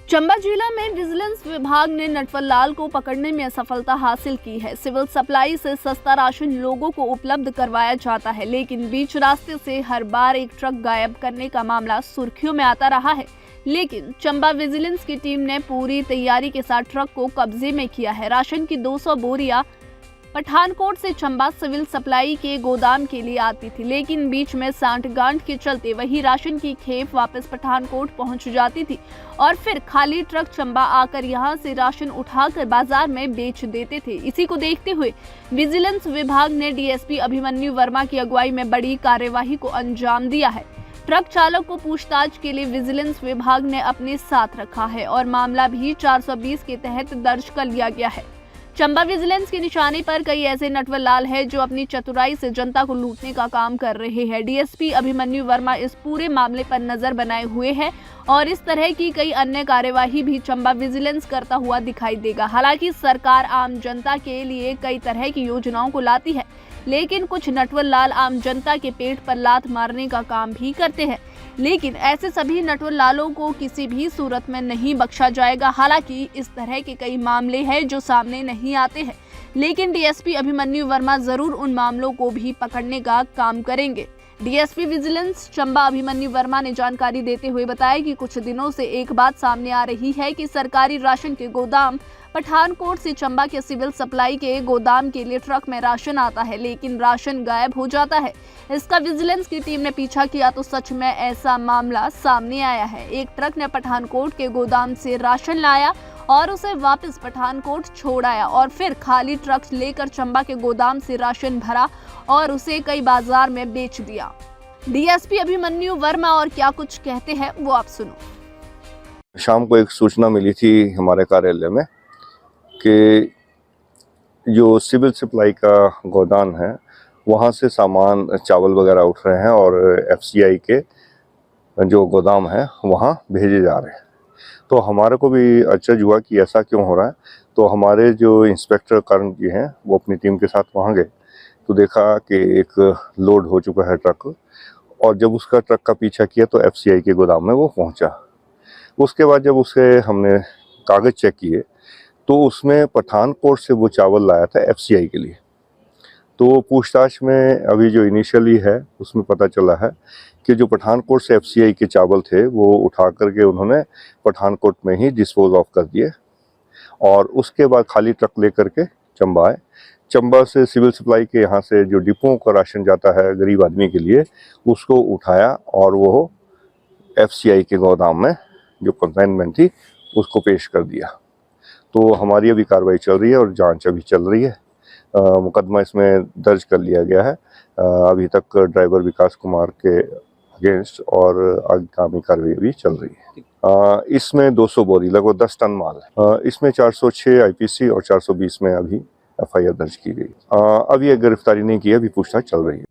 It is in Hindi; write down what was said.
चंबा जिला में विजिलेंस विभाग ने नटवर लाल को पकड़ने में सफलता हासिल की है। सिविल सप्लाई से सस्ता राशन लोगों को उपलब्ध करवाया जाता है, लेकिन बीच रास्ते से हर बार एक ट्रक गायब करने का मामला सुर्खियों में आता रहा है। लेकिन चंबा विजिलेंस की टीम ने पूरी तैयारी के साथ ट्रक को कब्जे में किया है। राशन की 200 बोरियां पठानकोट से चंबा सिविल सप्लाई के गोदाम के लिए आती थी, लेकिन बीच में सांठगांठ के चलते वही राशन की खेप वापस पठानकोट पहुंच जाती थी और फिर खाली ट्रक चंबा आकर यहां से राशन उठाकर बाजार में बेच देते थे। इसी को देखते हुए विजिलेंस विभाग ने डीएसपी अभिमन्यु वर्मा की अगुवाई में बड़ी कार्यवाही को अंजाम दिया है। ट्रक चालक को पूछताछ के लिए विजिलेंस विभाग ने अपने साथ रखा है और मामला भी 420 के तहत दर्ज कर लिया गया है। चंबा विजिलेंस के निशाने पर कई ऐसे नटवर लाल है जो अपनी चतुराई से जनता को लूटने का काम कर रहे हैं। डीएसपी अभिमन्यु वर्मा इस पूरे मामले पर नजर बनाए हुए हैं और इस तरह की कई अन्य कार्यवाही भी चंबा विजिलेंस करता हुआ दिखाई देगा। हालांकि सरकार आम जनता के लिए कई तरह की योजनाओं को लाती है, लेकिन कुछ नटवर लाल आम जनता के पेट पर लात मारने का काम भी करते हैं। लेकिन ऐसे सभी नटवर लालों को किसी भी सूरत में नहीं बख्शा जाएगा। हालांकि इस तरह के कई मामले हैं जो सामने नहीं आते हैं, लेकिन डीएसपी अभिमन्यु वर्मा जरूर उन मामलों को भी पकड़ने का काम करेंगे। डीएसपी विजिलेंस चंबा अभिमन्यु वर्मा ने जानकारी देते हुए बताया कि कुछ दिनों से एक बात सामने आ रही है कि सरकारी राशन के गोदाम पठानकोट से चंबा के सिविल सप्लाई के गोदाम के लिए ट्रक में राशन आता है, लेकिन राशन गायब हो जाता है। इसका विजिलेंस की टीम ने पीछा किया तो सच में ऐसा मामला सामने आया है। एक ट्रक ने पठानकोट के गोदाम से राशन लाया और उसे वापस पठानकोट छोड़ आया और फिर खाली ट्रक लेकर चंबा के गोदाम से राशन भरा और उसे कई बाजार में बेच दिया। डीएसपी अभिमन्यु वर्मा और क्या कुछ कहते हैं वो आप सुनो। शाम को एक सूचना मिली थी हमारे कार्यालय में कि जो सिविल सप्लाई का गोदाम है वहाँ से सामान चावल वगैरह उठ रहे हैं और एफसीआई के जो गोदाम है वहाँ भेजे जा रहे हैं। तो हमारे को भी अचरज हुआ कि ऐसा क्यों हो रहा है। तो हमारे जो इंस्पेक्टर करण जी हैं वो अपनी टीम के साथ वहाँ गए तो देखा कि एक लोड हो चुका है ट्रक, और जब उसका ट्रक का पीछा किया तो एफसीआई के गोदाम में वो पहुँचा। उसके बाद जब उसे हमने कागज़ चेक किए तो उसमें पठानकोट से वो चावल लाया था एफसीआई के लिए। तो पूछताछ में अभी जो इनिशियली है उसमें पता चला है कि जो पठानकोट से एफसीआई के चावल थे वो उठा करके उन्होंने पठानकोट में ही डिस्पोज ऑफ कर दिए और उसके बाद खाली ट्रक लेकर के चंबा आए। चंबा से सिविल सप्लाई के यहाँ से जो डिपों का राशन जाता है गरीब आदमी के लिए उसको उठाया और वो एफसीआई के गोदाम में जो कंसाइनमेंट थी उसको पेश कर दिया। तो हमारी अभी कार्रवाई चल रही है और जांच अभी चल रही है। मुकदमा इसमें दर्ज कर लिया गया है। अभी तक ड्राइवर विकास कुमार के अगेंस्ट और आगामी कार्रवाई भी चल रही है। इसमें 200 बोरी लगभग 10 टन माल है। इसमें 406 आईपीसी और 420 में अभी एफआईआर दर्ज की गई। अभी ये गिरफ्तारी नहीं की है, अभी पूछताछ चल रही है।